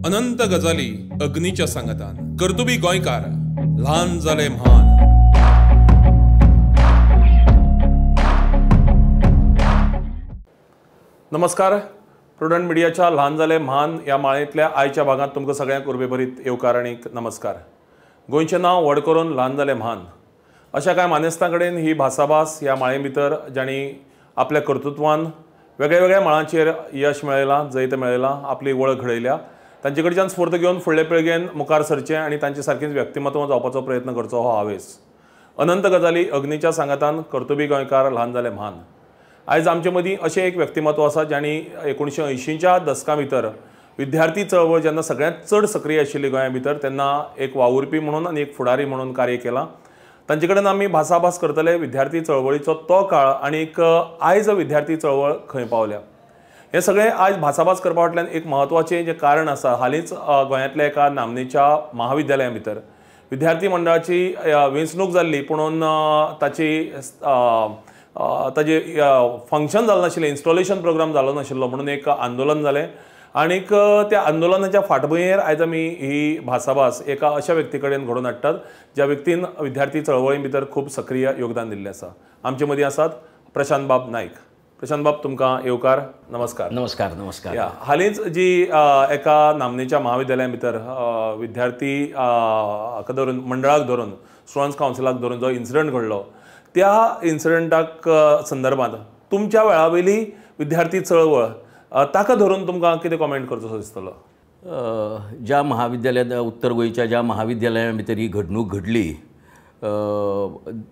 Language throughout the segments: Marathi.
अनंत गजाली अग्नीच्या सांगतान कर्तुबी गोंयकार ल्हान जाले म्हान। नमस्कार, प्रुडंट मिडियाच्या ल्हान जाले म्हान या माळेंतल्या आयच्या भागात तुमकां सगळ्यांक उर्बेभरीत येवकार आनी नमस्कार। गोंयचें नांव व्हड करून ल्हान जाले म्हान अशा कांय मानेस्तां कडेन ही भासाभास ह्या माळे भितर जांणी आपल्या कर्तृत्वान वेगळ्या वेगळ्या मळांचेर यश मेळयलां, जैत मेळयलां, आपली वळख घडयल्या, तांचे कडच्यान स्फूर्त घेवन फुडले पिळगेन मुखार सरचें आनी तांचे सारकेंच व्यक्तिमत्व जावपाचो प्रयत्न करचो हो हावेस। अनंत गजाली अग्नीच्या सांगतान कर्तुबी गोंयकार ल्हान जाले म्हान। आयज आमचे मदीं अशें एक व्यक्तिमत्व आसा ज्यांनी 1980च्या दशकां भितर विद्यार्थी चळवळ जेन्ना सगळ्यांत चड सक्रीय आशिल्ली गोंया भितर तेन्ना एक वावुरपी म्हणून आनी एक फुडारी म्हणून कार्य केलां। तांचे कडेन आमी भासाभास करतले विद्यार्थी चळवळीचो तो काळ आनीक आयज विद्यार्थी चळवळ खंय पावल्या हे सगळें आयज भासाभास करपा फाटल्यान एक म्हत्वाचें जें कारण आसा। हालींच गोंयांतल्या एका नामनेच्या महाविद्यालया भितर विद्यार्थी मंडळाची वेंचणूक जाल्ली, पुणून ताजे फंक्शन जालें नाशिल्लें, इन्स्टॉलेशन प्रोग्राम जालो नाशिल्लो म्हणून एक आंदोलन जालें आनीक त्या आंदोलनाच्या फाटभुंयेर आयज आमी ही भासाभास एका अशा व्यक्ती कडेन घडोवन हाडटात ज्या व्यक्तीन विद्यार्थी चळवळी भितर खूब सक्रीय योगदान दिल्लें आसा। आमचे मदीं आसात प्रशांत बाब नायक। प्रशांत बाब, तुमकां येवकार, नमस्कार। नमस्कार नमस्कार। हालींच जी एका नामनेच्या महाविद्यालया भितर विद्यार्थी धरून मंडळाक धरून स्टुडंट्स कावन्सिलाक धरून जो इन्सिडंट घडलो त्या इन्सिडंटाक संदर्भात तुमच्या वेळावयली विद्यार्थी चळवळ ताका धरून तुमकां कितें कॉमेंट करचो दिसतलो? ज्या महाविद्यालयात उत्तर गोंयच्या ज्या महाविद्यालया भितर ही घडणूक घडली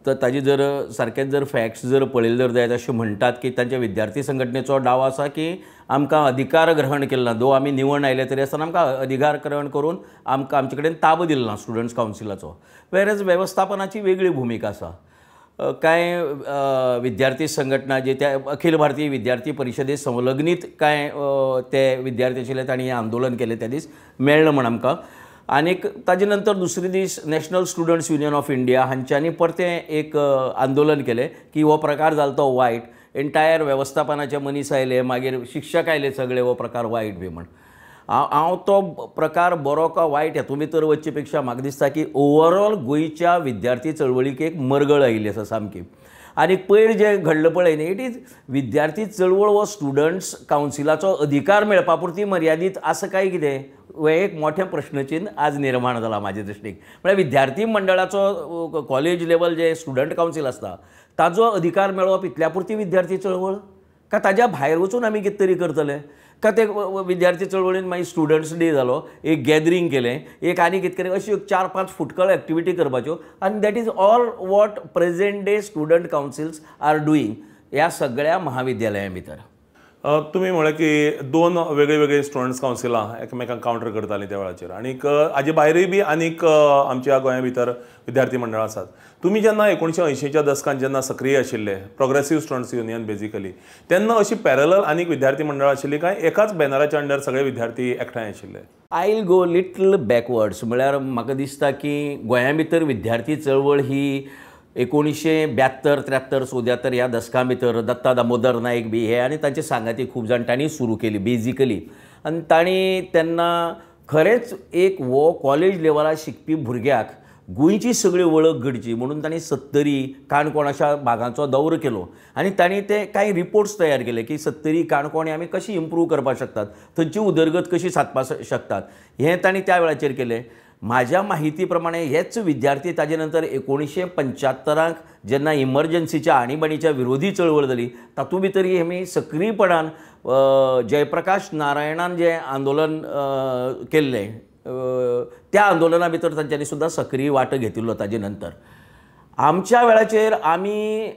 तर ताजी जर सारकेंच जर फॅक्ट्स जर पळयले जर जायत अशें म्हणटात की तांच्या विद्यार्थी संघटनेचो डाव आसा की आमकां अधिकार ग्रहण केलो ना, दो आमी निवड आयले तरी आसतना आमकां अधिकार ग्रहण करून आमचे कडेन ताबो दिलो ना स्टुडंट्स कावन्सिलाचो। वेरएज वेवस्थापनाची वेगळी भुमिका आसा। कांय विद्यार्थी संघटना जे त्या अखिल भारतीय विद्यार्थी परिशदेक संलग्नीत कांय ते विद्यार्थी आशिल्ले तांणी हें आंदोलन केलें त्या दीस मेळ्ळें म्हण आमकां। आनीक ताजे नंतर दुसरे दीस National Students Union of India हांच्यांनी परतें एक आंदोलन केलें की हो प्रकार जालो तो वायट, एंटायर वेवस्थापनाचे मनीस आयले, मागीर शिक्षक आयले, सगळे हो प्रकार वायट बी म्हण। हांव तो प्रकार बरो का वायट हेतून भितर वचचे पेक्षा म्हाका दिसता की ओवरऑल गोंयच्या विद्यार्थी चळवळीक एक मरगळ आयिल्ली आसा सामकी। आनी पयर जें घडलें पळय न्ही, इट इज विद्यार्थी चळवळ हो स्टुडंट्स कावन्सिलाचो अधिकार मेळपा पुरती मर्यादीत आसा काय कितें, हो एक मोठें प्रश्नचिन्ह आज निर्माण जाला म्हाजे दृश्टीक। म्हळ्यार विद्यार्थी मंडळाचो कॉलेज लेवल जे स्टुडंट कावन्सील आसता ताजो अधिकार मेळप इतल्या पुरती विद्यार्थी चळवळ का ताज्या भायर वचून आमी कितें तरी करतले का? ते विद्यार्थी चळवळीन मागीर स्टुडंट्स डे जालो, एक गॅदरींग केलें, एक आनी कितें केलें, अश्यो 4-5 फुटकळ एक्टिविटी करपाच्यो आनी that is all what present day student councils are doing ह्या सगळ्या महाविद्यालयां भितर। तुमी म्हळें की दोन वेगळे वेगळे स्टुडंट्स कावन्सिलां एकामेकांक कावंटर करतालीं त्या वेळाचेर, आनीक हाजे भायरूय बी आनीक आमच्या गोंया भितर विद्यार्थी मंडळां आसात। तुमी जेन्ना 1980च्या दशकांत जेन्ना सक्रीय आशिल्ले, प्रोग्रेसीव स्टुडंट्स युनियन बेजिकली, तेन्ना अशी पॅरलल आनीक विद्यार्थी मंडळां आशिल्लीं काय एकाच बॅनराच्या अंडर सगळे विद्यार्थी एकठांय आशिल्ले? I will go little बॅकवर्ड्स। म्हळ्यार म्हाका दिसता की गोंया भितर विद्यार्थी चळवळ ही 1972-73-74 ह्या दशकां भितर दत्ता दामोदर नायक बी हे आनी तांचे सांगाती खूब जाण तांणी सुरू केली बेजिकली। आनी तांणी तेन्ना खरेंच एक हो कॉलेज लेवलार शिकपी भुरग्याक गोंयची सगळी वळख घडची म्हणून तांणी 70 काणकोण अशा भागांचो दौरो केलो आनी तांणी ते कांय रिपोर्ट्स तयार केले की 70 काणकोण आमी कशी इम्प्रूव करपाक शकतात, थंयची उदरगत कशी सादपाक शकतात, हें तांणी त्या वेळाचेर केलें। म्हाज्या माहिती प्रमाणे हेच विद्यार्थी ताजे नंतर 1975 जेन्ना इमर्जन्सीच्या आणीबाणीच्या विरोधी चळवळ जाली तातूंत भितर आमी सक्रीयपणान जयप्रकाश नारायणान जें आंदोलन केल्लें त्या आंदोलना भितर तांच्यांनी सुद्दां सक्रीय वांटो घेतिल्लो। ताजे नंतर आमच्या वेळाचेर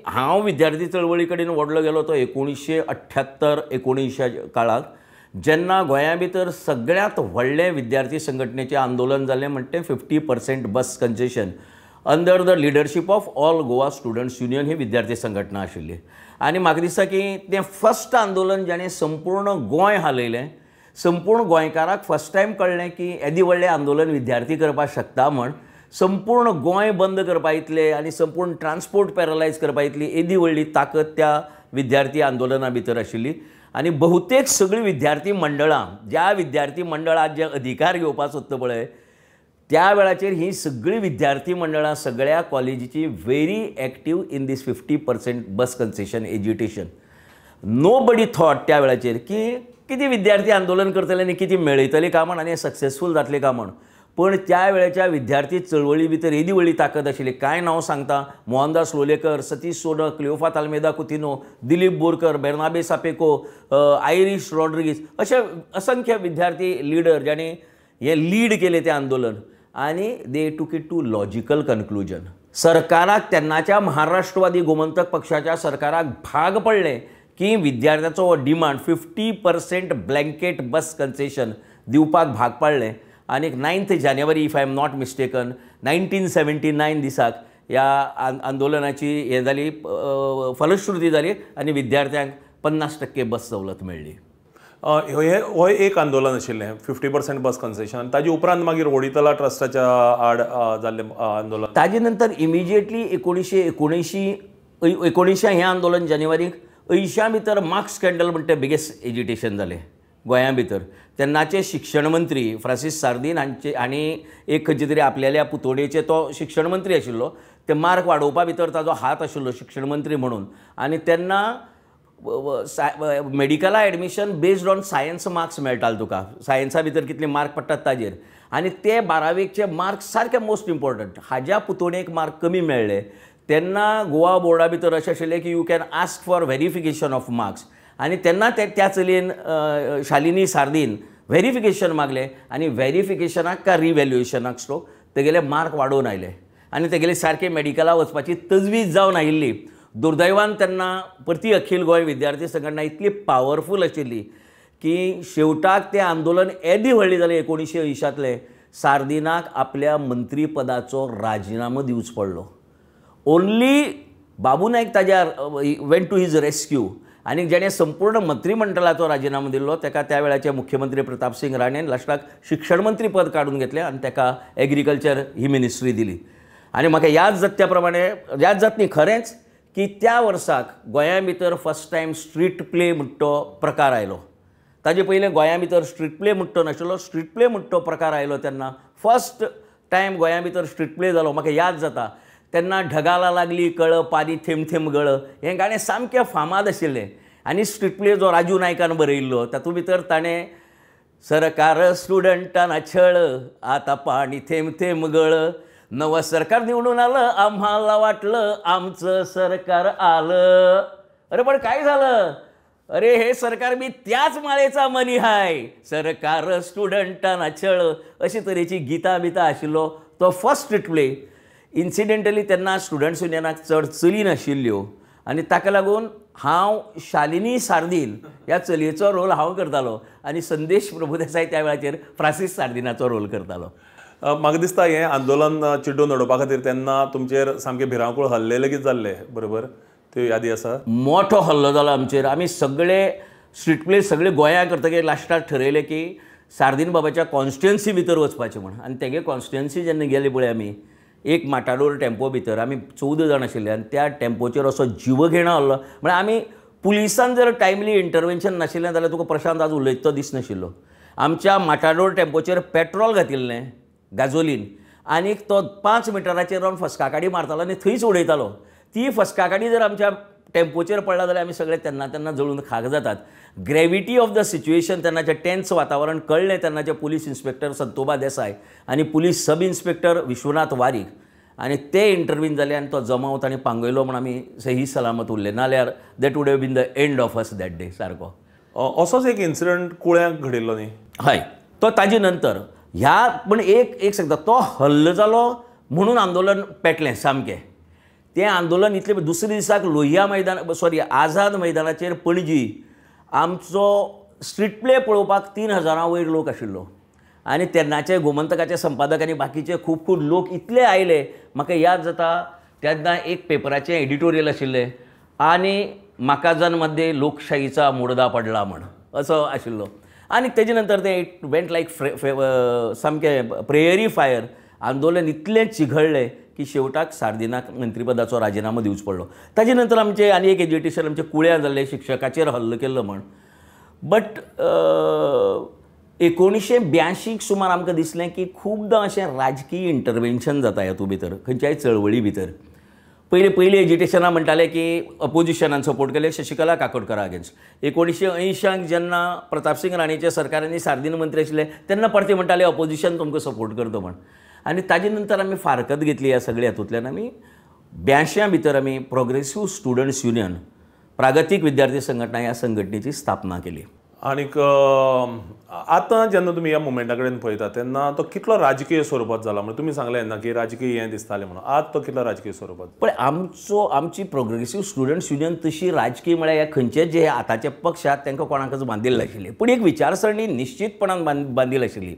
हांव विद्यार्थी चळवळी कडेन ओडलो गेलो तो 1978-19 काळाक, जेन्ना गोंया भितर सगळ्यांत व्हडलें विद्यार्थी संघटनेचें आंदोलन जाल्लें म्हणटे 50% bus concession under the leadership of All Goa Students Union ही विद्यार्थी संघटना आशिल्ली। आनी म्हाका दिसता की तें फस्ट आंदोलन जेणें संपूर्ण गोंय हालयलें, संपूर्ण गोंयकाराक फस्ट टायम कळ्ळें की येदी व्हडलें आंदोलन विद्यार्थी करपाक शकता म्हण। संपूर्ण गोंय बंद करपा इतले आनी संपूर्ण ट्रान्सपोर्ट पॅरलायज करपा इतली येदी व्हडली ताकद त्या विद्यार्थी आंदोलना भितर आशिल्ली। आनी बहुतेक सगळीं विद्यार्थी मंडळां ज्या विद्यार्थी मंडळात जे अधिकार घेवपाक सोदता पळय त्या वेळाचेर ही सगळीं विद्यार्थी मंडळां सगळ्या कॉलेजीची very active in this 50% bus concession agitation. Nobody thought त्या वेळाचेर की किती विद्यार्थी आंदोलन करतले आनी किती मेळयतले काय म्हण आनी सक्सेसफूल जातले काय म्हण. पण त्या वेळेच्या विद्यार्थी चळवळी भितर येदी व्हडली ताकद आशिल्ली. कांय नांव सांगता: मोहनदास लोलयेकर, सतीश सोनक, क्लिओफास आल्मेदा कुतिनो, दिलीप बोरकर, बेर्नाबे सापेको, आयरिश रॉड्रिगीस अशे असंख्य विद्यार्थी लिडर ज्यांनी हे लीड केले ते आंदोलन. आनी दे टूक इट टू लॉजिकल कन्क्लुजन. सरकाराक तेन्नाच्या महाराष्ट्रवादी गोमंतक पक्षाच्या सरकाराक भाग पडले की विद्यार्थ्याचो डिमांड 50% ब्लँकेट बस कन्सेशन दिवपाक भाग पडले. आनी 9 जानेवारी if I am not mistaken 1979 दिसाक ह्या आंदोलनाची हे जाली, फलश्रुती जाली आनी विद्यार्थ्यांक 50% बस सवलत मेळ्ळी. हो एक आंदोलन आशिल्लें 50% बस कन्सेशन. ताजे उपरांत मागीर वडितला ट्रस्टाच्या आड जाल्लें आंदोलन. ताजे नंतर इमिजिएटली 1919 हें आंदोलन जानेवारीक 80 भितर मार्क्स स्कॅन्डल म्हणटा तें बिगेस्ट एज्युटेशन जालें गोंया भितर. तेन्नाचे शिक्षण मंत्री फ्रांसीस सार्दीन हांणी एक खंयचे तरी आपल्याल्या पुतोडेचे तो शिक्षण मंत्री आशिल्लो, ते मार्क वाडोवपा भितर ताजो हात आशिल्लो शिक्षण मंत्री म्हणून. आनी तेन्ना मेडिकला admission based on science marks मेळटाले तुका, सायन्सा भितर कितले मार्क पडटात ताजेर. आनी ते 12वेचे मार्क्स सारके मोस्ट इम्पॉर्टंट. हाज्या पुतोडेक मार्क कमी मेळ्ळे तेन्ना गोवा बोर्डा भितर अशें आशिल्लें की you can ask for verification of marks. आनी तेन्ना त्या चलयेन शालिनी सार्दीन व्हेरिफिकेशन मागलें आनी व्हेरिफिकेशनाक काय रिव्हॅल्युएशनाक स्ट्रोक तेगेले मार्क वाडोवन आयले आनी तेगेले सारके मेडिकला वचपाची तजवीज जावन आयिल्ली. दुर्दैवान तेन्ना परती अखिल गोंय विद्यार्थी संघटना इतली पावरफूल आशिल्ली की शेवटाक तें आंदोलन येदी व्हडलें जालें 1980तलें. सार्दिनाक आपल्या मंत्रीपदाचो राजिनामो दिवचो पडलो. ओन्ली बाबू नायक ताज्या वेंट टू हीज रेस्क्यू. आनी जेणे संपूर्ण मंत्रिमंडळाचो राजिनामो दिल्लो ताका त्या वेळाचे मुख्यमंत्री प्रताप सिंग राणेन लास्टाक शिक्षण मंत्री पद काडून घेतलें आनी ताका एग्रीकल्चर ही मिनिस्ट्री दिली. आनी म्हाका याद जाता त्या प्रमाणे याद जाता न्ही खरेंच की त्या वर्साक गोंया भितर फर्स्ट टायम स्ट्रीट प्ले म्हणटो प्रकार आयलो. ताजे पयलें गोंया भितर स्ट्रीट प्ले म्हणटो नाशिल्लो, स्ट्रीट प्ले म्हणटो प्रकार आयलो तेन्ना फर्स्ट टायम गोंया भितर स्ट्रीट प्ले जालो. म्हाका याद जाता तेन्ना ढगाला लागली कळ पानी थेंब थेंब गळ हें गाणें सामकें फामाद आशिल्लें. आनी स्ट्रीट प्ले जो राजू नायकान बरयल्लो तातूंत भितर ताणें सरकार स्टुडंटांना छळ आतां पाणी थेंब थेंब गळ, नवं सरकार निवडून आलं आम्हाला वाटलं आमचं सरकार आलं. अरे पण काय झालं? अरे हे सरकार बी त्याच माळेचा मनी हाय, सरकार स्टुडंटांना छळ अशे तरेची गितां बितां आशिल्लो तो फर्स्ट स्ट्रीट प्ले. इन्सिडेंटली तेन्ना स्टुडंट्स युनियनाक चड चली नाशिल्ल्यो आनी ताका लागून हांव शालिनी सार्दीन ह्या चलयेचो रोल हांव करतालो आनी संदेश प्रभुदेसाय त्या वेळाचेर फ्रांसीस सार्दिनाचो रोल करतालो. म्हाका दिसता हें आंदोलन चिड्डून उडोवपा खातीर तेन्ना तुमचेर सामके भिरांकूळ हल्ले लेगीत जाल्ले, बरोबर? त्यो यादी आसा? मोठो हल्लो जालो आमचेर. आमी सगळे स्ट्रीट प्ले सगळे गोंयांत करतकीर लास्टाक ठरयलें की सार्दीन बाबाच्या कॉन्स्टिट्युएन्सी भितर वचपाचें म्हण. आनी तेगे कॉन्स्टिट्युएन्सी जेन्ना गेले पळय आमी एक माटाडोर टेम्पो भितर आमी 14 जाण आशिल्ले आनी त्या टेम्पोचेर असो जिवघेणो हल्लो. म्हळ्यार आमी पुलिसान जर टायमली इंटरवेन्शन नाशिल्लें जाल्यार तुका प्रशांत आज उलयता तो दिसनाशिल्लो. आमच्या माटाडोर टेम्पोचेर पेट्रोल घातिल्लें, गाजोलीन, आनीक तो 5 मिटराचेर रावन फस्काकाडी मारतालो आनी थंयच उडयतालो. ती फस्काकाडी जर आमच्या टेम्पोचेर पडला जाल्यार आमी सगळे तेन्ना जळून खाक जातात. ग्रेविटी ऑफ द सिच्युएशन तेन्नाचें टेन्स वातावरण कळ्ळें तेन्नाचे पुलीस इन्स्पेक्टर संतोबा देसाय आनी police sub inspector Vishwanath Varik आनी ते इंटरव्हीन जाले आनी तो जमाव ताणें पांगयलो म्हण आमी सही सलामत उरले. नाल्यार that would have been the end of us that day सारको. असोच एक इन्सिडंट कुळ्याक घडिल्लो न्ही? हय, तो ताजे नंतर ह्या पण एक सांगता तो हल्लो जालो म्हणून आंदोलन पेटलें सामकें. तें आंदोलन इतलें दुसरे दिसाक लोहिया मैदान आझाद मैदानाचेर पणजी आमचो स्ट्रीट प्ले पळोवपाक 3000 वयर लोक आशिल्लो आनी तेन्नाचे गोमंतकाचे संपादक आनी बाकीचे खूब लोक इतले आयले. म्हाका याद जाता तेन्ना एक पेपराचें एडिटोरियल आशिल्लें आनी माकाजान मध्ये लोकशाहीचा मुडदा पडला म्हण असो आशिल्लो. आनी तेजे नंतर तें इट वेंट लायक सामकें प्रेयरी फायर. आंदोलन इतलें चिघळ्ळें की शेवटाक सार्दिनाक मंत्रीपदाचो राजिनामो दिवचो पडलो. ताजे नंतर आमचें आनी एक एज्युटेशन आमचें कुळ्या जाल्लें शिक्षकाचेर हल्लो केल्लो म्हण. बट 1982 सुमार आमकां दिसलें की खुबदां अशें राजकीय इंटरवेन्शन जाता हातूंत भितर खंयच्याय चळवळी भितर. पयलीं एजिटेशनां म्हणटाले की अपोजिशनान सपोर्ट केले शशिकला काकोडकरा अगेन्स्ट. 1980 जेन्ना प्रतापसिंग राणेच्या सरकारांनी सार्दीन मंत्री आशिल्ले तेन्ना परते म्हणटाले अपोजिशन तुमकां सपोर्ट करता म्हण. आनी ताजे नंतर आमी फारकत घेतली ह्या सगळ्या हातूंतल्यान. आमी 82 भितर आमी प्रोग्रेसीव स्टुडंट्स युनियन प्रागतीक विद्यार्थी संघटना ह्या संघटनेची स्थापना केली. आनीक आतां जेन्ना तुमी ह्या मुवमेंटा कडेन पळयता तेन्ना तो कितलो राजकीय स्वरुपात जाला म्हणजे तुमी सांगलें ना की राजकीय हें दिसतालें म्हणून आज तो कितलो राजकीय स्वरुपात. पण आमची प्रोग्रेसीव स्टुडंट्स युनियन तशी राजकीय म्हळ्यार ह्या खंयचे जे आतांचे पक्ष आहात तांकां कोणाकच बांदिल्ली नाशिल्ली पूण एक विचारसरणी निश्चितपणान बांदिल्ली आशिल्ली.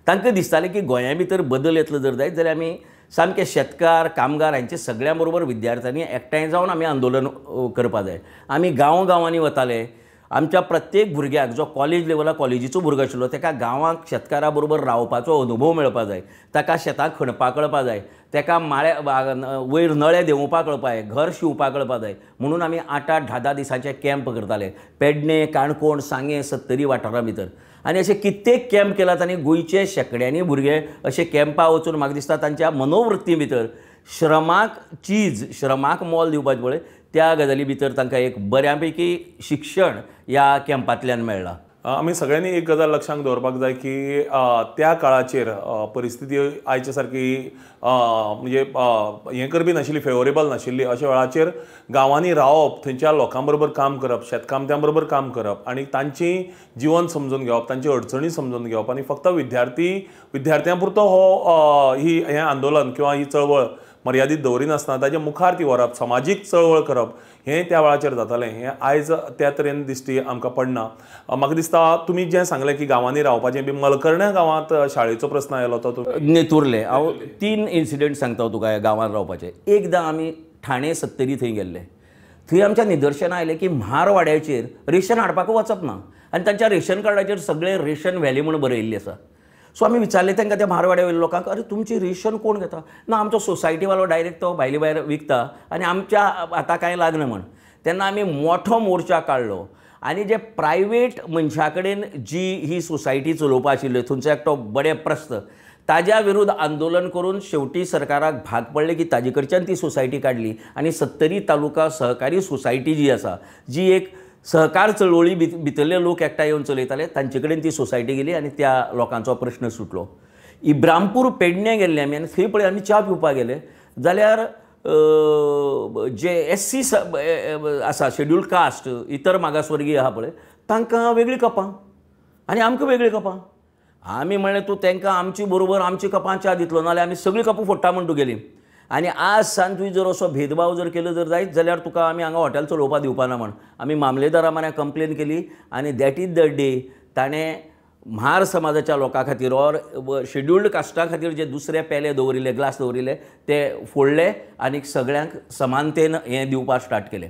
तांकां दिसतालें की गोंया भितर बदल येतलो जर जायत जाल्यार आमी सामके शेतकार कामगार हांचे सगळ्या बरोबर विद्यार्थ्यांनी एकठांय जावन आमी आंदोलन करपाक जाय. आमी गांवांनी वताले. आमच्या प्रत्येक भुरग्याक जो कॉलेज लेवलाक कॉलेजीचो भुरगो आशिल्लो ताका गांवांत शेतकारा बरोबर रावपाचो अनुभव मेळपाक जाय. ताका शेतांत खणपाक कळपाक जाय. ताका वयर नळे देंवोवपाक कळपाक जाय. घर शिवपाक कळपाक जाय. म्हणून आमी 8-8, 10-10 दिसांचे कॅम्प करताले पेडणे काणकोण सांगे सत्तरी वाठारां भितर. आनी अशे कित्येक कॅम्प केल्यात आनी गोंयचे शेकड्यांनी भुरगे अशे कॅम्पा वचून म्हाका दिसता तांच्या मनोवृत्ती भितर श्रमाक मोल दिवपाचें पळय त्या गजाली भितर तांकां एक बऱ्यापैकी शिक्षण ह्या कॅम्पांतल्यान मेळ्ळां. आमी सगळ्यांनी एक गजाल लक्षांत दवरपाक जाय की त्या काळाचेर परिस्थिती आयच्या सारकी म्हणजे हें करपी नाशिल्ली फेवरेबल नाशिल्ली. अशा वेळाचेर गांवांनी रावप थंयच्या लोकां बरोबर काम करप शेतकामत्यां बरोबर काम करप आनी तांची जीवन समजून घेवप तांची अडचणी समजून घेवप आनी फक्त विद्यार्थ्यां पुरतो हें आंदोलन किंवा ही चळवळ मर्यादीत दवरिनासतना ताचे मुखार ती व्हरप समाजीक चळवळ करप हें त्या वेळाचेर जातालें. हें आयज त्या तरेन दिश्टी आमकां पडना. म्हाका दिसता तुमी जें सांगलें की गांवांनी रावपाचें बी मलकर्ण्या गांवांत शाळेचो प्रस्न आयलो तो नेतुर्ले. हांव 3 इन्सिडंट सांगता तुका ह्या गांवांत रावपाचें. एकदां आमी ठाणे सत्तरी थंय गेल्ले. थंय आमच्या निदर्शनां आयलें की म्हारवाड्याचेर रेशन हाडपाक वचप ना आनी तांच्या रेशन कार्डाचेर सगळें रेशन व्हॅली म्हणून बरयल्लें आसा. सो आमी विचारलें तांकां त्या म्हारवाड्या वयल्या लोकांक अरे तुमची रेशन कोण घेता. ना आमचो सोसायटीवालो डायरेक्ट तो भायले भायर विकता आनी आमच्या आतां कांय लागना म्हण. तेन्ना आमी मोठो मोर्चा काडलो आनी जे प्रायवेट मनशा कडेन जी ही सोसायटी चलोवपा आशिल्ल्यो थंयचो एकटो बडे प्रस्त ताज्या विरुद्ध आंदोलन करून शेवटी सरकाराक भाग पडलें की ताजे कडच्यान ती सोसायटी काडली आनी सत्तरी तालुका सहकारी सोसायटी जी आसा जी एक सहकार चळवळी भितरले लोक एकठांय येवन चलयताले तांचे कडेन ती सोसायटी गेली आनी त्या लोकांचो प्रश्न सुटलो. इब्रामपूर पेडणे गेल्ले आमी आनी थंय पळय आमी च्या पिवपाक गेले जाल्यार जे SC आसा शेड्यूल्ड कास्ट इतर मागासवर्गीय आहा पळय तांकां वेगळीं कपां आनी आमकां वेगळीं कपां. आमी म्हणलें तूं तांकां आमची बरोबर आमची कपां च्या दितलो नाल्यार आमी सगळीं कपां फोडटा म्हण तूं गेलीं. आनी आज सान तुवें जर असो भेदभाव जर केलो जर जायत जाल्यार तुका आमी हांगा हॉटेल चलोवपाक दिवपाना म्हण आमी मामलेदारा म्हऱ्या कंप्लेन केली आनी दॅट इज द डे ताणें म्हार समाजाच्या लोकां खातीर ऑर शेड्युल्ड कास्टा खातीर जे दुसरे पेले दवरिल्ले ग्लास दवरिल्ले ते फोडले आनी सगळ्यांक समानतेन हें दिवपाक स्टार्ट केलें.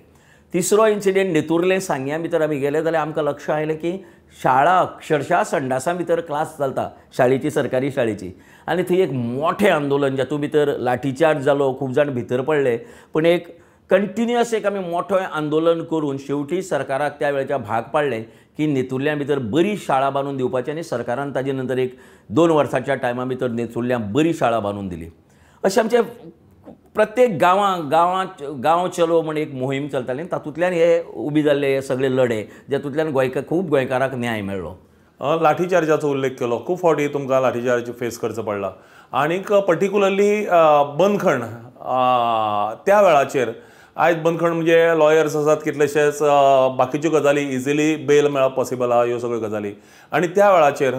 तिसरो इन्सिडेंट नेतुर्ले सांग्या भितर आमी गेले जाल्यार आमकां लक्ष आयलें की शाळा अक्षरशा संडासां भितर क्लास चलता शाळेची सरकारी शाळेची आनी थंय एक मोठें आंदोलन जातूंत भितर लाठीचार्ज जालो खूब जाण भितर पडले पूण एक कंटिन्युअस एक आमी मोठें आंदोलन करून शेवटी सरकाराक त्या वेळेच्या भाग पाडलें की नेतुर्ल्या भितर बरी शाळा बांदून दिवपाची आनी सरकारान ताजे नंतर एक 2 वर्सांच्या टायमा भितर नेतुर्ल्या बरी शाळा बांदून दिली. अशें आमचे प्रत्येक गांव चलो म्हण एक मोहीम चलताली तातूंतल्यान हे उबी जाल्ले हे सगळे लढे जातूंतल्यान खूब गोंयकाराक न्याय मेळ्ळो. लाठीचार्जाचो उल्लेख केलो. खूब फावटी तुमकां लाठीचार्ज फेस करचो पडला आनीक पर्टिक्युलरली बंदखण त्या वेळाचेर आयज बंदखण म्हणजे लॉयर्स आसात कितलेशेच बाकीच्यो गजाली इजिली बेल मेळप पॉसिबल आहा ह्यो सगळ्यो गजाली आनी त्या वेळाचेर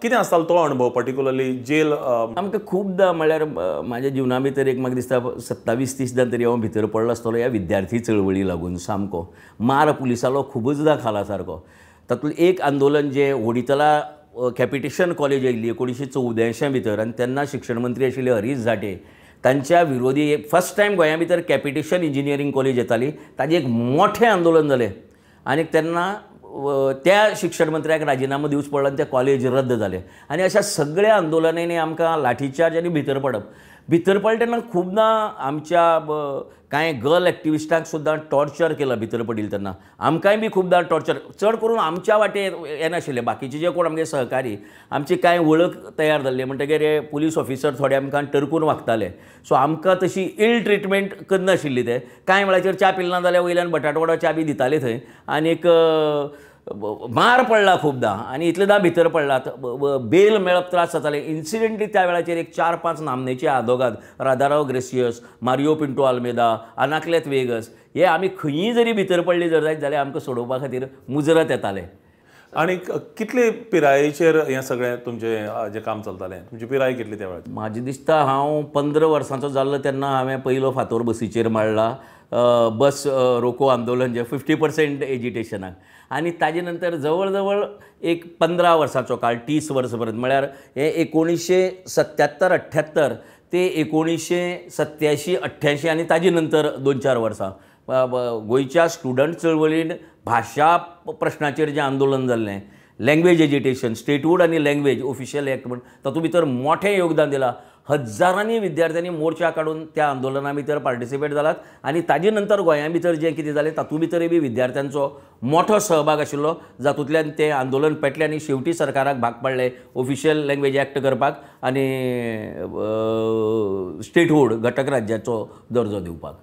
कितें आसतालो तो अणभव पर्टिक्युलरली जेल. आमकां खुबदां म्हळ्यार म्हाज्या जिवना भितर एक म्हाका दिसता 27-30 तरी हांव भितर पडलो आसतलो ह्या विद्यार्थी चळवळी लागून. सामको मार पुलिसालो खुबूचदां खाला सारको. तातूंत एक आंदोलन जे ओडितला कॅपिटेशन कॉलेज आयिल्ली 1984 भितर आनी तेन्ना शिक्षण मंत्री आशिल्ले हरीश झांटे तांच्या विरोधी एक फर्स्ट टायम गोंया भितर कॅपिटेशन इंजिनियरींग कॉलेज येताली ताजें एक मोठें आंदोलन जालें आनी तेन्ना त्या शिक्षण मंत्र्याक राजिनामो दिवचो पडलो आनी तें कॉलेज रद्द जालें. आनी अशा सगळ्या आंदोलनांनी आमकां लाठीचार्ज आनी भितर पडप भितर पडले तेन्ना खूबदां आमच्या कांय गर्ल एक्टिविस्टांक सुद्दां टॉर्चर केलां भितर पडिल्ले तेन्ना. आमकांय बी खूबदां टॉर्चर, चड करून आमच्या वाटेर येनाशिल्ले, बाकीचे जे कोण आमगे सहकारी आमची कांय वळख तयार जाल्ली म्हणटकीर पुलीस ऑफिसर थोडे आमकां टरकून वागताले. सो आमकां तशी इल ट्रिटमेंट करनाशिल्ली ते. कांय वेळाचेर च्या पिलना जाल्यार वयल्यान बटाटवडो च्या बी दिताले थंय. आनीक मार पडला खूबदां आनी इतलेदां भितर पडलात. बेल मेळप त्रास जाताले. इन्सिडेंटली त्या वेळाचेर एक 4-5 नामनेचे आदोगाद, राधाराव ग्रेसियस, मारियो पिंटो आल्मेदा, अनाक्लेत वेगस, हे आमी खंयीय जरी भितर पडली जर जायत जाल्यार आमकां सोडोवपा खातीर मुजरत येताले. आणि कितले पिरायेचेर हें सगळें तुमचें जें काम चलतालें, तुमची पिराय कितली त्या वेळार? म्हाजें दिसता हांव 15 वर्सांचो जाल्लो तेन्ना हांवें पयलो फातोर बसीचेर मारला, बस रोको आंदोलन जे 50% एजिटेशनाक. आनी ताजे नंतर जवळ जवळ एक 15 वर्सांचो काळ, 30 वर्सां पर्यंत, म्हळ्यार हे 1977-78 ते 1987-88 आनी ताजे नंतर 2-4 वर्सां गोंयच्या स्टुडंट चळवळीन भाशा प्रश्नाचेर जें आंदोलन जाल्लें, लँग्वेज एजिटेशन, स्टेटहूड आनी लँग्वेज ऑफिशियल एक्ट म्हण, तातूंत भितर मोठें योगदान दिलां. हजारांनी विद्यार्थ्यांनी मोर्चा काडून त्या आंदोलना भितर पार्टिसिपेट जालात. आनी ताजे नंतर गोंया भितर जें कितें जालें तातूंत भितरय बी विद्यार्थ्यांचो मोठो सहभाग आशिल्लो, जातूंतल्यान तें आंदोलन पेटलें आनी शेवटी सरकाराक भाग पडलें ऑफिशियल लँग्वेज एक्ट करपाक आनी स्टेटहूड घटक राज्याचो दर्जो दिवपाक.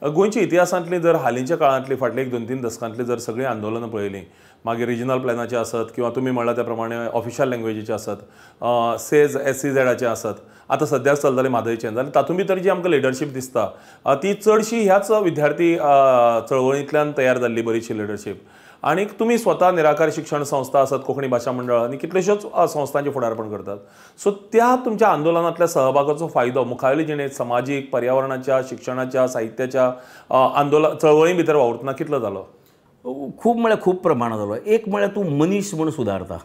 गोंयच्या इतिहासांतली जर हालींच्या काळांतली फाटल्या 1-2-3 दशकांतली जर सगळीं आंदोलनां पळयलीं, मागीर रिजनल प्लॅनाचे आसत किंवा तुमी म्हणला त्या प्रमाणे ऑफिशियल लँग्वेजीचे आसत, सेज SCZचे आसत, आतां सद्याक चलतालें म्हादयचें, जाल्यार तातूंत भितर जी आमकां लिडरशीप दिसता ती चडशी ह्याच विद्यार्थी चळवळींतल्यान तयार जाल्ली बरीचशी लिडरशीप. आनी तुमी स्वता निराकार शिक्षण संस्था आसत, कोंकणी भाशा मंडळ आनी कितल्योश्योच संस्थांचें फुडारपण करतात. सो त्या तुमच्या आंदोलनांतल्या सहभागाचो फायदो मुखावेली जिणेंत समाजीक, पर्यावरणाच्या, शिक्षणाच्या, साहित्याच्या आंदोलन चळवळी भितर वावुरतना कितलो जालो? खूब म्हळ्यार खूब प्रमाणांत जालो. एक म्हळ्यार तूं मनीस म्हूण सुदारता.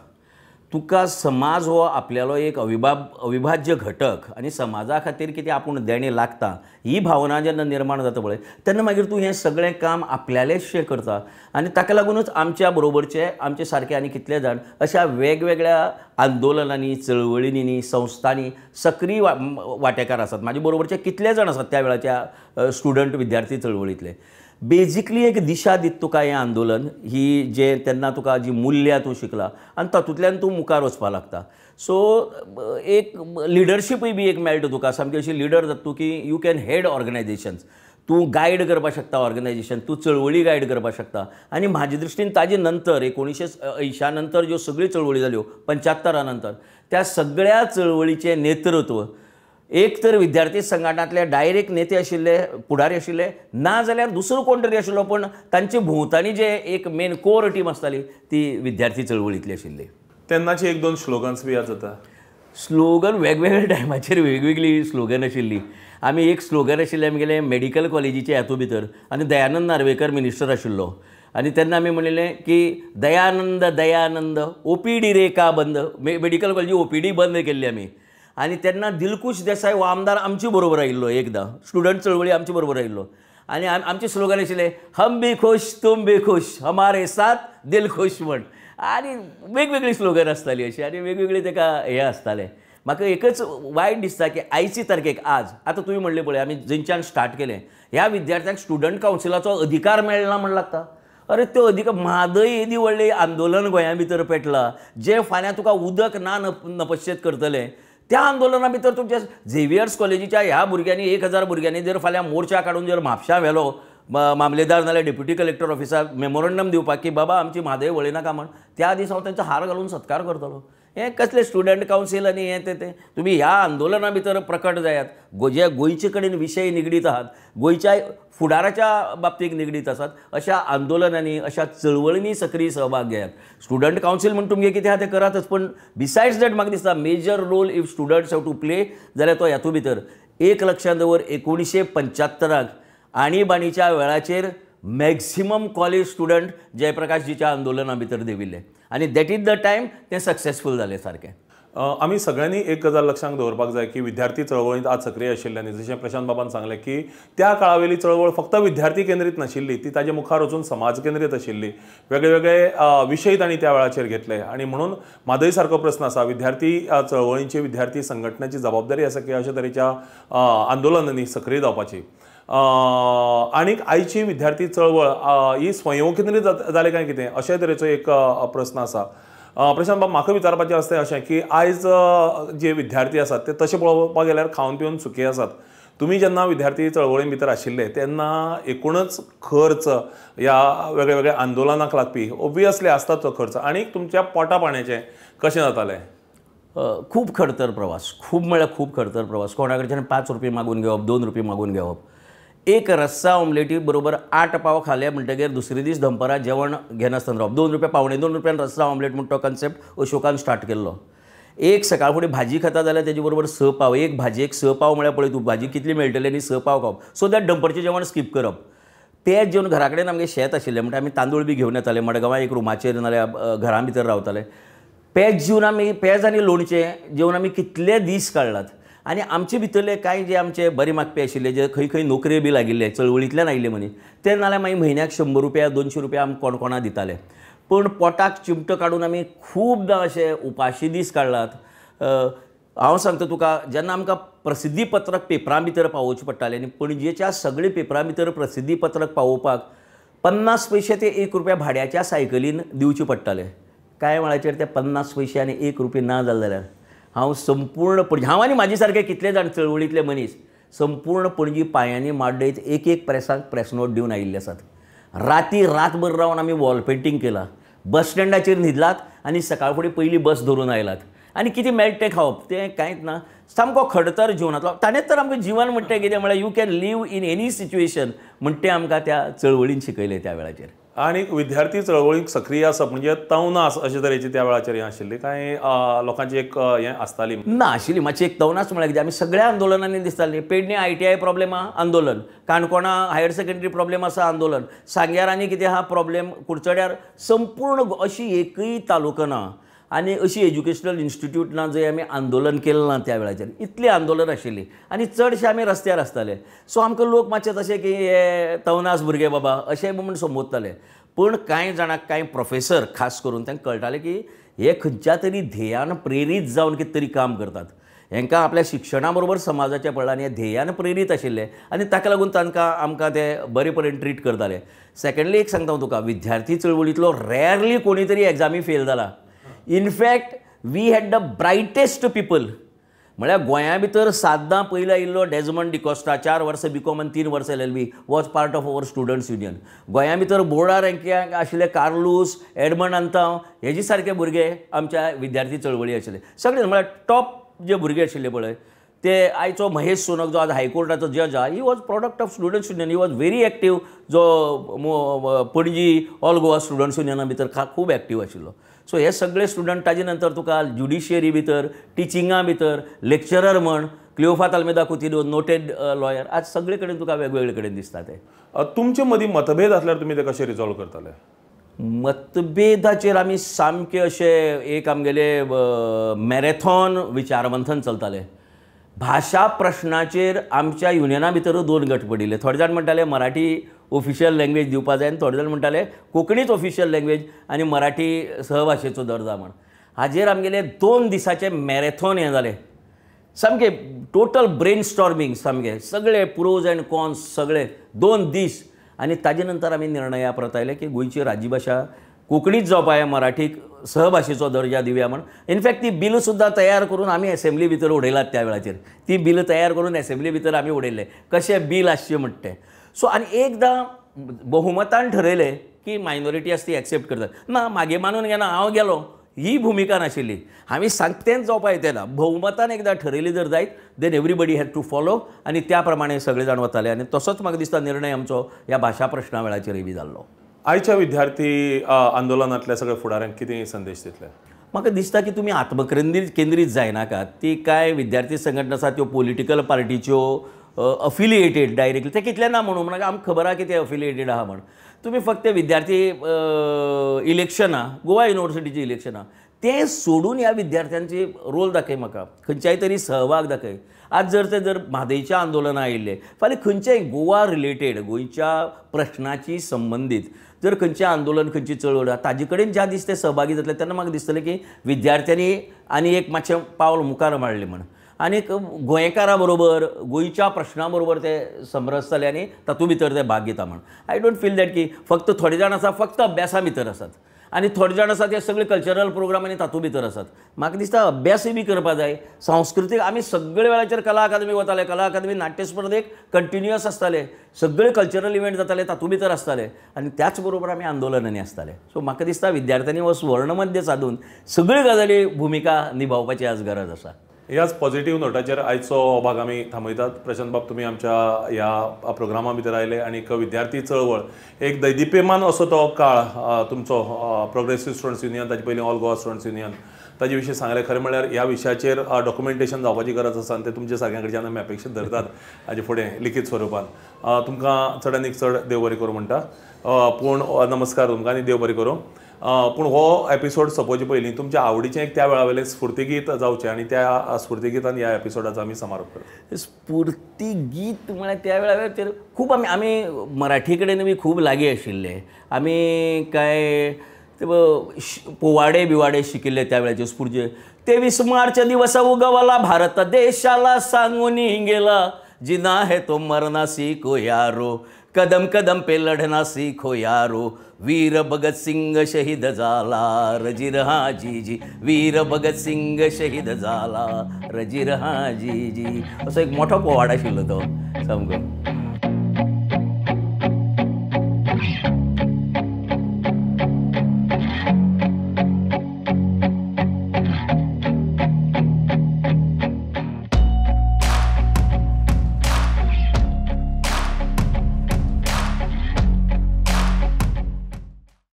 तुका समाज हो आपल्यालो एक अविभाज्य घटक आनी समाजा खातीर कितें आपूण देणे लागता ही भावना जेन्ना निर्माण जाता पळय, तेन्ना मागीर तूं हें सगळें काम आपल्यालेशें करता. आनी ताका लागूनच आमच्या बरोबरचे आमचे सारके आनी कितले जाण अशा वेगवेगळ्या आंदोलनांनी, चळवळींनी, संस्थांनी सक्रीय वांटेकार आसात. म्हाजे बरोबरचे कितले जाण आसात त्या वेळाच्या स्टुडंट विद्यार्थी चळवळींतले. बेजिकली एक दिशा दित तुका हें आंदोलन, ही जे तेन्ना तुका जी मुल्यां तूं शिकला आनी तातूंतल्यान तूं मुखार वचपाक लागता. सो एक लिडरशीपय बी एक मेळटा तुका, सामकी अशी लिडर जाता तूं की यू कॅन हेड ऑर्गनायजेशन्स, तूं गायड करपाक शकता ऑर्गनायजेशन, तूं चळवळी गायड करपाक शकता. आनी म्हाजे दृश्टीन ताजे नंतर 1980 नंतर ज्यो सगळ्यो चळवळी जाल्यो 75 नंतर, त्या सगळ्या चळवळीचें नेतृत्व एक तर विद्यार्थी संघटनांतले डायरेक्ट नेते आशिल्ले, फुडारी आशिल्ले, ना जाल्यार दुसरो कोण तरी आशिल्लो, पण तांचे भोंवताणी जे एक मेन कोर टीम आसताली ती विद्यार्थी चळवळींतली आशिल्ली. तेन्नाची 1-2 स्लोगन्स बी याद जाता? स्लोगन वेगवेगळ्या टायमाचेर वेगवेगळी स्लोगन आशिल्ली. आमी एक स्लोगन आशिल्लें आमगेलें मेडिकल कॉलेजीचे हातूंत भितर, आनी दयानंद नार्वेकर मिनिस्टर आशिल्लो, आनी तेन्ना आमी म्हणलेलें की दयानंद दयानंद OPD रे का बंद, मेडिकल कॉलेजी OPD बंद केल्ली आमी. आनी तेन्ना दिलखुश देसाय हो आमदार आमचे बरोबर आयिल्लो, एकदां स्टुडंट चळवळी आमचे बरोबर आयिल्लो. आनी आमचे स्लोगन आशिल्लें हम भी खुश तुम भी खुश हमारे साथ दिल खुश म्हण. आनी वेगवेगळी स्लोगन आसताली अशी, आनी वेगवेगळे ताका हें आसतालें. म्हाका एकच वायट दिसता की आयची तारखेक आज, आतां तुवें म्हणलें पळय आमी जंयच्यान स्टार्ट केलें, ह्या विद्यार्थ्यांक स्टुडंट कावन्सिलाचो अधिकार मेळना म्हण लागता. अरे त्यो अधिकार, म्हादय येदी व्हडलें आंदोलन गोंया भितर पेटलां, जें फाल्यां तुका उदक ना नपश्येत करतलें. त्या आंदोलना भितर तुमच्या झेवियर्स कॉलेजीच्या ह्या भुरग्यांनी 1000 भुरग्यांनी जर फाल्यां मोर्चा काडून जर म्हापशां व्हेलो, मामलेदार नाल्यार डेप्युटी कलेक्टर ऑफिसाक मेमोरंडम दिवपाक की बाबा आमची म्हादय वळय नाका म्हण, त्या दिसा हांव तांचो हार घालून सत्कार करतलो. हें कसलें स्टुडंट कावन्सील आनी हें तें तुमी ह्या आंदोलना भितर प्रकट जायात. जे गोंयचे कडेन विशय निगडीत आहात, गोंयच्या फुडाराच्या बाबतीक निगडीत आसात, अशा आंदोलनांनी, अशा चळवळींनी सक्रीय सहभाग घेयात. स्टुडंट कावन्सील म्हण तुमगे कितें आहा तें करातच, पण बिसायड्स दॅट म्हाका दिसता major role if students have to play जाल्यार तो हातूंत भितर. एक लक्षांत दवर, 1975 आणीबाणीच्या वेळाचेर मॅक्सिमम कॉलेज स्टुडंट जयप्रकाशजीच्या आंदोलना भितर देंविल्ले, आनी दॅट इज द टायम तें सक्सेसफूल जालें सारकें. आमी सगळ्यांनी एक गजाल लक्षात दवरपाक जाय की विद्यार्थी चळवळींत आज सक्रीय आशिल्ल्यानी जशें प्रशांत बाबान सांगलें की त्या काळावेली चळवळ फक्त विद्यार्थी केंद्रीत नाशिल्ली, ती ताजे मुखार वचून समाज केंद्रीत आशिल्ली. वेगळे वेगळे विशय तांणी त्या वेळाचेर घेतले आनी म्हणून म्हादय सारको प्रस्न आसा, विद्यार्थी चळवळींची विद्यार्थी संघटनाची जबाबदारी आसा की अशा तरेच्या आंदोलनांनी सक्रीय जावपाची. आनीक आयची विद्यार्थी चळवळ ही स्वयं केंद्रीत जाले काय कितें अशे तरेचो एक प्रस्न आसा. प्रशांत बाब, म्हाका विचारपाचें आसता अशें की आयज जे विद्यार्थी आसात ते तशें पळोवपाक गेल्यार खावन पिवन सुखी आसात. तुमी जेन्ना विद्यार्थी चळवळी भितर आशिल्ले तेन्ना एकूणच खर्च ह्या वेगळ्या वेगळ्या आंदोलनाक लागपी ऑब्वियसली आसता तो खर्च, आनीक तुमच्या पोटा पाण्याचें कशें जातालें? खूब खडतर प्रवास, खूब म्हळ्यार खूब खडतर प्रवास. कोणा कडच्यान 5 रुपये मागून घेवप, 2 रुपये मागून घेवप. एक रस्सा ऑमलेटी बरोबर 8 पाव खाले म्हणटकीर दुसरे दीस दनपारां जेवण घेनासतना रावप. 2 रुपये पावणे 2 रुपयान रस्सा ऑमलेट म्हणटा तो कन्सेप्ट अशोकान स्टार्ट केल्लो. एक सकाळ फुडें भाजी खाता जाल्यार तेजे बरोबर 6 पाव, एक भाजयेक 6 पाव म्हळ्यार पळय तूं भाजी कितली मेळटली आनी 6 पाव खावप. सो दॅट दनपारचें जेवण स्कीप करप. पेज जेवन घरा कडेन आमगे शेत आशिल्लें म्हणटा आमी तांदूळ बी घेवन येताले, मडगांवां एक रुमाचेर नाल्यार घरा भितर रावताले. पेज जेवन आमी पेज आनी लोणचें जेवन आमी कितले दीस काडलात. आनी आमचे भितरले कांय जे आमचे बरे मागपी आशिल्ले, जे खंय खंय नोकरे बी लागिल्ले, चळवळींतल्यान आयिल्ले मनीस, ते नाल्यार मागीर म्हयन्याक 100 रुपया 200 रुपया आमी कोण कोणा दिताले. पूण पोटाक चिमटो काडून आमी खूबदां अशे उपाशी दीस काडलात. हांव सांगता तुका, जेन्ना आमकां प्रसिद्धी पत्रक पेपरां भितर पावोवचें पडटालें आनी पणजेच्या सगळे पेपरां भितर प्रसिद्धी पत्रक पावोवपाक 50 पैसे ते 1 रुपया भाड्याच्या सायकलीन दिवचे पडटाले. कांय वेळाचेर ते 50 पैसे आनी 1 रुपया ना जाले जाल्यार हांव संपूर्ण पणजी, हांव आनी म्हाजे सारके कितले जाण चळवळींतले मनीस संपूर्ण पणजी पांयांनी माड्डयत एक एक प्रेसाक प्रेस नोट दिवन आयिल्ले आसात. रातभर रावन आमी वॉल पेंटींग केलां, बस स्टँडाचेर न्हिदलात आनी सकाळ फुडें पयली बस धरून आयलात. आनी कितें मेळटा तें खावप, तें कांयच ना. सामको खडतर जिवनांतलो. ताणेंच तर आमकां जिवन म्हणटा कितें म्हळ्यार you can leave in any situation म्हणटा तें आमकां त्या चळवळीन शिकयलें त्या वेळाचेर. आनीक विद्यार्थी चळवळीक सक्रीय आसप म्हणजे तवनास अशे तरेची त्या वेळाचेर हें आशिल्ली, कांय लोकांची एक हें आसताली ना आशिल्ली मातशी एक तवनास म्हळ्यार कितें, आमी सगळ्या आंदोलनांनी दिसतालीं. पेडणे ITI प्रॉब्लेम आहा, आंदोलन. काणकोणा हायर सेकंडरी प्रॉब्लेम आसा, आंदोलन. सांग्यार आनी कितें आहा प्रॉब्लेम, कुडचड्यार. संपूर्ण अशी एकय तालुको ना आनी अशी एज्युकेशनल इन्स्टिट्यूट ना जंय आमी आंदोलन केलें ना त्या वेळाचेर. इतली आंदोलन आशिल्ली आनी चडशे आमी रस्त्यार आसताले. सो आमकां लोक मातशे तशे की हे तवनास भुरगे बाबा अशें म्हणून संबोधताले. पूण कांय जाणांक, कांय प्रोफेसर खास करून तांकां कळटालें की हे खंयच्या तरी ध्येयान प्रेरीत जावन कितें तरी काम करतात. हांकां आपल्या शिक्षणा बरोबर समाजाचें पडलां आनी हे ध्येयान प्रेरीत आशिल्ले आनी ताका लागून तांकां आमकां ते बरे परेन ट्रीट करताले. सेकंडली एक सांगता हांव तुका, विद्यार्थी चळवळींतलो रॅरली कोणी तरी एग्जामी फेल जाला. In fact we had the brightest people. म्हळ्यार गोंया भितर साद्दां पयलो आयिल्लो डेजमंड डिकोस्टा, 4 वर्सां BCom आनी 3 वर्सां LLB, was part of our students union. गोंया भितर बोर्डा रँकिंगाक आशिल्ले कार्लूस, एडमंड आंतांव हेजे सारके भुरगे आमच्या विद्यार्थी चळवळी आशिल्ले. सगळे म्हळ्यार टॉप जे भुरगे आशिल्ले पळय ते. आयचो महेश सोनक जो आज हायकोर्टाचो जज आहा, he was product of students Union. He was very active. जो पणजी ऑल गोवा स्टुडंट्स युनियना भितर खूब एक्टीव आशिल्लो. सो हे सगळे स्टुडंट ताजे नंतर तुका ज्युडिशियरी भितर, टिचिंगा भितर, लेक्चरर म्हण, क्लिओफात आल्मेदा कुतिन्हो नोटेड लॉयर, आज सगळे कडेन तुका वेगवेगळे कडेन दिसता ते. तुमचे मदीं मतभेद आसल्यार तुमी ते कशे रिजॉल्व करताले? मतभेदाचेर आमी सामके अशे एक आमगेले मॅरेथॉन विचारमंथन चलतालें. भाशा प्रश्नाचेर आमच्या युनियना भितर 2 गट पडिल्ले. थोडे जाण म्हणटाले मराठी ऑफिशियल लँग्वेज दिवपा जाय आनी थोडे जाण म्हणटाले कोंकणीच ऑफिशियल लँग्वेज आनी मराठी सहभाशेचो दर्जा म्हण. हाजेर आमगेले 2 दिसाचे मॅरेथॉन हें जालें. सामके टोटल ब्रेन स्टॉर्मिंग, सामके सगळे प्रोज एंड कॉन्स सगळे 2 दीस. आनी ताजे नंतर आमी निर्णया परत आयले की गोंयची राज्यभाशा कोंकणीच जावपा जाय, मराठीक सहभाशेचो दर्जा दिवया म्हण. इनफॅक्ट ती बिल सुद्दां तयार करून आमी एसेंब्ली भितर उडयलात त्या वेळाचेर. ती बिल तयार करून एसेंब्ली भितर आमी उडयल्ले कशें बिल आसचें म्हणटा तें. सो आनी एकदां बहुमतान ठरयलें की मायनॉरिटी आसा ती एक्सेप्ट करतात. ना मागे मानून घेना, हांव गेलो, ही भुमिका नाशिल्ली. आमी सांगतेंच जावपा येते ना. बहुमतान एकदां ठरयली जर जायत then everybody had to follow आनी त्या प्रमाणे सगळे जाण वताले. आनी तसोच म्हाका दिसता निर्णय आमचो ह्या भाशा प्रश्ना वेळाचेरय बी जाल्लो. आयच्या विद्यार्थी आंदोलनांतल्या सगळ्या फुडाऱ्यांक कितें संदेश दितले? म्हाका दिसता की तुमी आत्मकेंद्रीत जायनाकात. ती कांय विद्यार्थी संघटना आसात त्यो पॉलिटिकल पार्टीच्यो अफिलिएटेड डायरेक्टली, ते कितले ना म्हणून आमकां खबर आहा की ते अफिलिएटेड आहा म्हण. तुमी फक्त विद्यार्थी इलेक्शनां, गोवा युनिव्हर्सिटीची इलेक्शनां, ते सोडून ह्या विद्यार्थ्यांचे रोल दाखय म्हाका, खंयच्याय तरी सहभाग दाखय. आज जर म्हादयच्या आंदोलनां आयिल्ले, फाल्यां खंयच्याय गोवा रिलेटेड, गोंयच्या प्रश्नाची संबंदीत जर खंयचें आंदोलन, खंयची चळवळ ताजे कडेन ज्या दीस ते सहभागी जातले तेन्ना म्हाका दिसतलें की विद्यार्थ्यांनी आनी एक मातशें पावल मुखार मारलें म्हण. आनीक गोंयकारां बरोबर, गोंयच्या प्रश्नां बरोबर ते समरसताले आनी तातूंत भितर ते भाग घेता म्हण. आय डोंट फील दॅट की फक्त थोडे जाण आसा फक्त अभ्यासा भितर आसात आनी थोडे जाण आसा ते सगळे कल्चरल प्रोग्राम आनी तातूंत भितर आसात. म्हाका दिसता अभ्यासूय बी करपा जाय. सांस्कृतीक आमी सगळे वेळाचेर कला अकादमी वताले, कला अकादमी नाट्य स्पर्धेक कंटिन्युअस आसताले, सगळे कल्चरल इव्हेंट जाताले तातूंत भितर आसताले आनी त्याच बरोबर आमी आंदोलनांनी आसताले. सो म्हाका दिसता विद्यार्थ्यांनी हो सुवर्णमध्य साधून सगळ्यो गजाली भुमिका निभावपाची आज गरज आसा. ह्याच पॉझिटिव्ह नोटाचेर आयचो हो भाग आमी थांबयतात. प्रशांत बाब, तुमी आमच्या ह्या प्रोग्रामा भितर आयले आनी विद्यार्थी चळवळ एक दैदिप्यमान असो तो काळ तुमचो प्रोग्रेसीव स्टुडंट्स युनियन, ताजे पयलीं ऑल गोवा स्टुडंट्स युनियन, ताजे विशीं सांगलें. खरें म्हणल्यार ह्या विशयाचेर डॉक्युमेंटेशन जावपाची गरज आसा आनी ते तुमच्या सारक्यां कडच्यान आमी अपेक्षीत धरतात हाजे फुडें लिखीत स्वरुपान. तुमकां चड आनीक चड देव बरें करूं म्हणटा. पूण नमस्कार तुमकां आनी देव बरें करूं. पूण हो एपिसोड सोंपोवचे पयलीं तुमच्या आवडीचें एक त्या वेळा वयलें स्फूर्तीगीत जावचें आनी त्या स्फूर्तीगितान ह्या एपिसोडाचो आमी समारोप करता. स्फूर्तीगीत म्हळ्यार त्या वेळार खूब आमी मराठी कडेन बी खूब लागीं आशिल्ले. आमी काय पोवाडे बिवाडे शिकिल्ले त्या वेळाचे स्फूर्ती. 23 मार्च दिवस उगवला भारत देशाला, सांगून गेला जिना है तो मरना सीखो यारो, कदम कदम पे लढना सीखो यारो, वीर भगत सिंग शहीद झाला रजी रहा जी जी, वीर भगत सिंग शहीद झाला रजी रहा जी जी, असो एक मोठो पोवाडा आशिल्लो तो सामको.